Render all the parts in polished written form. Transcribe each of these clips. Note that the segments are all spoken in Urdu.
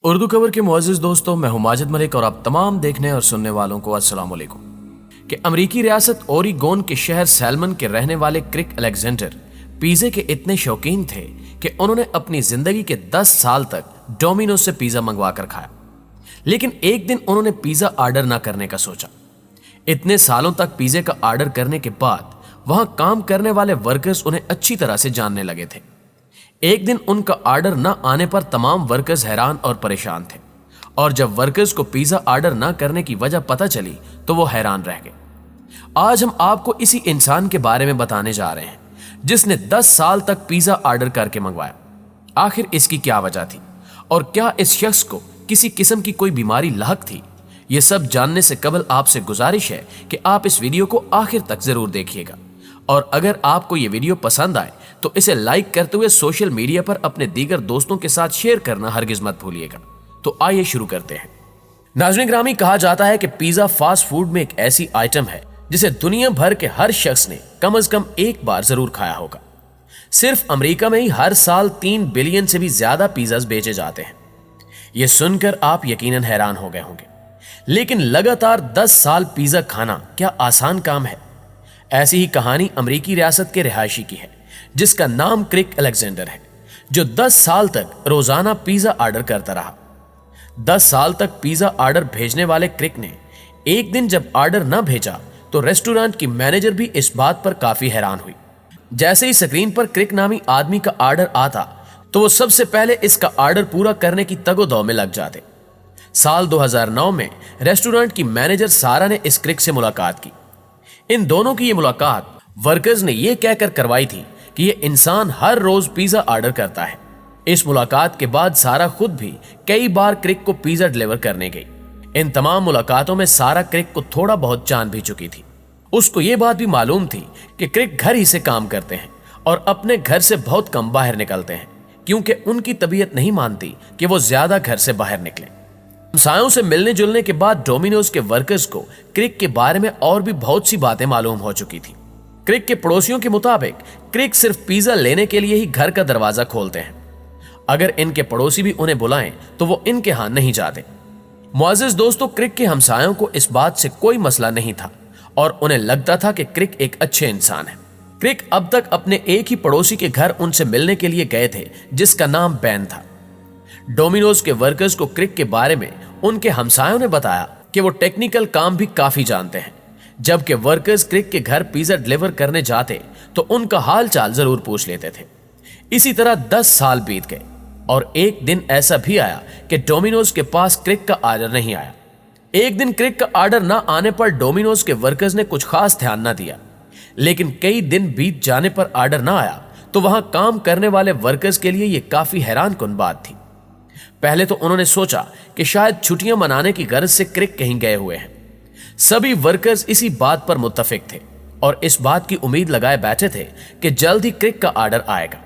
اردو کور کے معزز دوستوں، میں ہوں ماجد ملک اور آپ تمام دیکھنے اور سننے والوں کو السلام علیکم۔ کہ امریکی ریاست اوریگون کے شہر سیلمن کے رہنے والے کرک الیگزینڈر پیزے کے اتنے شوقین تھے کہ انہوں نے اپنی زندگی کے 10 سال تک ڈومینوز سے پیزا منگوا کر کھایا، لیکن ایک دن انہوں نے پیزا آرڈر نہ کرنے کا سوچا۔ اتنے سالوں تک پیزے کا آرڈر کرنے کے بعد وہاں کام کرنے والے ورکرز انہیں اچھی طرح سے جاننے لگے تھے۔ ایک دن ان کا آرڈر نہ آنے پر تمام ورکرز حیران اور پریشان تھے، اور جب ورکرز کو پیزا آرڈر نہ کرنے کی وجہ پتہ چلی تو وہ حیران رہ گئے۔ آج ہم آپ کو اسی انسان کے بارے میں بتانے جا رہے ہیں جس نے 10 سال تک پیزا آرڈر کر کے منگوایا۔ آخر اس کی کیا وجہ تھی اور کیا اس شخص کو کسی قسم کی کوئی بیماری لاحق تھی؟ یہ سب جاننے سے قبل آپ سے گزارش ہے کہ آپ اس ویڈیو کو آخر تک ضرور دیکھیے گا، اور اگر آپ کو یہ ویڈیو پسند آئے تو اسے لائک کرتے ہوئے سوشل میڈیا پر اپنے دیگر دوستوں کے ساتھ شیئر کرنا ہرگز مت بھولیے گا۔ تو آئیے شروع کرتے ہیں۔ ناظرین گرامی، کہا جاتا ہے کہ پیزا فاسٹ فوڈ میں ایک ایسی آئٹم ہے جسے دنیا بھر کے ہر شخص نے کم از کم ایک بار ضرور کھایا ہوگا۔ صرف امریکہ میں ہی ہر سال 3 بلین سے بھی زیادہ پیزاز بیچے جاتے ہیں۔ یہ سن کر آپ یقیناً حیران ہو گئے ہوں گے، لیکن لگاتار 10 سال پیزا کھانا کیا آسان کام ہے؟ ایسی ہی کہانی امریکی ریاست کے رہائشی کی ہے جس کا نام کرک الیگزینڈر ہے، جو 10 سال تک روزانہ پیزا آرڈر کرتا رہا۔ 10 سال تک پیزا آرڈر بھیجنے والے کرک نے ایک دن جب آرڈر نہ بھیجا تو ریسٹورانٹ کی مینیجر بھی اس بات پر کافی حیران ہوئی۔ جیسے ہی سکرین پر کرک نامی آدمی کا آرڈر آتا تو وہ سب سے پہلے اس کا آرڈر پورا کرنے کی تگ و دو میں لگ جاتے۔ سال 2009 میں ریسٹورانٹ کی مینیجر سارا نے اس کرک سے ملاقات کی۔ ان دونوں کی یہ ملاقات ورکرز نے یہ کہہ کر کروائی تھی کہ یہ انسان ہر روز پیزا آرڈر کرتا ہے۔ اس ملاقات کے بعد سارا خود بھی کئی بار کرک کو پیزا ڈیلیور کرنے گئی۔ ان تمام ملاقاتوں میں سارا کرک کو تھوڑا بہت جان بھی چکی تھی۔ اس کو یہ بات بھی معلوم تھی کہ کرک گھر ہی سے کام کرتے ہیں اور اپنے گھر سے بہت کم باہر نکلتے ہیں، کیونکہ ان کی طبیعت نہیں مانتی کہ وہ زیادہ گھر سے باہر نکلیں۔ ہمسایوں سے ملنے جلنے کے بعد ڈومینوز کے ورکرز کو کرک کے بارے میں اور بھی بہت سی باتیں معلوم ہو چکی تھی۔ کرک کے پڑوسیوں کے مطابق کرک صرف پیزا لینے کے لیے ہی گھر کا دروازہ کھولتے ہیں۔ اگر ان کے پڑوسی بھی انہیں بلائیں تو وہ ان کے ہاں نہیں جاتے۔ معزز دوستو، کرک کے ہمسایوں کو اس بات سے کوئی مسئلہ نہیں تھا اور انہیں لگتا تھا کہ کرک ایک اچھے انسان ہے۔ کرک اب تک اپنے ایک ہی پڑوسی کے گھر ان سے ملنے کے لیے گئے تھے جس کا نام بین تھا۔ ڈومینوز کے ورکرز کو کرک کے بارے میں ان کے ہمسایوں نے بتایا کہ وہ ٹیکنیکل کام بھی کافی جانتے ہیں۔ جبکہ ورکرز کرک کے گھر پیزا ڈیلیور کرنے جاتے تو ان کا حال چال ضرور پوچھ لیتے تھے۔ اسی طرح 10 سال بیت گئے اور ایک دن ایسا بھی آیا کہ ڈومینوز کے پاس کرک کا آرڈر نہیں آیا۔ ایک دن کرک کا آرڈر نہ آنے پر ڈومینوز کے ورکرز نے کچھ خاص دھیان نہ دیا، لیکن کئی دن بیت جانے پر آرڈر نہ آیا تو وہاں کام کرنے والے ورکرز کے لیے یہ کافی حیران کن بات تھی۔ پہلے تو انہوں نے سوچا کہ شاید چھٹیاں منانے کی غرض سے کرک کہیں گئے ہوئے ہیں۔ سبھی ورکرز اسی بات پر متفق تھے اور اس بات کی امید لگائے بیٹھے تھے کہ جلد ہی کرک کا آرڈر آئے گا،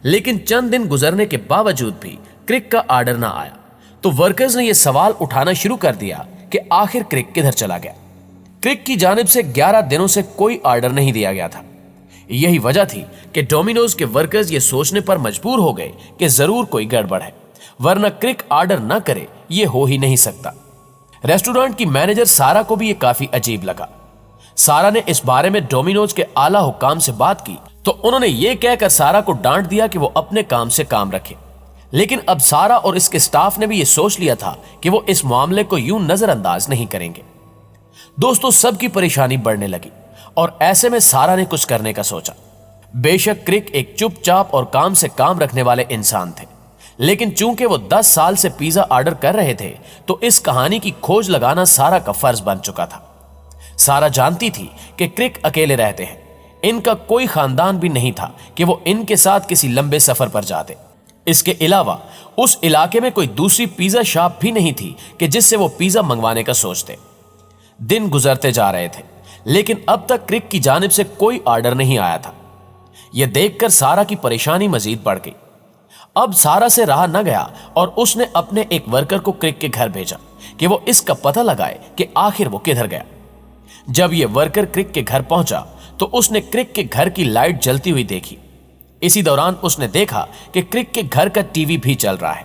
لیکن چند دن گزرنے کے باوجود بھی کرک کا آرڈر نہ آیا تو ورکرز نے یہ سوال اٹھانا شروع کر دیا کہ آخر کرک کدھر چلا گیا۔ کرک کی جانب سے 11 دنوں سے کوئی آرڈر نہیں دیا گیا تھا۔ یہی وجہ تھی کہ ڈومینوز کے ورکرز یہ سوچنے پر مجبور ہو گئے کہ ضرور کوئی گڑبڑ ہے، ورنہ کرک آرڈر نہ کرے یہ ہو ہی نہیں سکتا۔ ریسٹورانٹ کی مینیجر سارا کو بھی یہ کافی عجیب لگا۔ سارا نے اس بارے میں ڈومینوز کے اعلیٰ حکام سے بات کی تو انہوں نے یہ کہہ کر سارا کو ڈانٹ دیا کہ وہ اپنے کام سے کام رکھے۔ لیکن اب سارا اور اس کے سٹاف نے بھی یہ سوچ لیا تھا کہ وہ اس معاملے کو یوں نظر انداز نہیں کریں گے۔ دوستو، سب کی پریشانی بڑھنے لگی اور ایسے میں سارا نے کچھ کرنے کا سوچا۔ بے شک کرک ایک چپ چاپ اور کام سے کام رکھنے والے انسان تھے، لیکن چونکہ وہ 10 سال سے پیزا آرڈر کر رہے تھے تو اس کہانی کی کھوج لگانا سارا کا فرض بن چکا تھا۔ سارا جانتی تھی کہ کرک اکیلے رہتے ہیں، ان کا کوئی خاندان بھی نہیں تھا کہ وہ ان کے ساتھ کسی لمبے سفر پر جاتے۔ اس کے علاوہ اس علاقے میں کوئی دوسری پیزا شاپ بھی نہیں تھی کہ جس سے وہ پیزا منگوانے کا سوچتے۔ دن گزرتے جا رہے تھے لیکن اب تک کرک کی جانب سے کوئی آرڈر نہیں آیا تھا۔ یہ دیکھ کر سارا کی پریشانی مزید بڑھ گئی۔ اب سارا سے رہا نہ گیا اور اس نے اپنے ایک ورکر کو کرک کے گھر بھیجا کہ وہ اس کا پتہ لگائے کہ آخر وہ کدھر گیا۔ جب یہ ورکر کرک کے گھر پہنچا تو اس نے کرک کے گھر کی لائٹ جلتی ہوئی دیکھی۔ اسی دوران اس نے دیکھا کہ کرک کے گھر کا ٹی وی بھی چل رہا ہے۔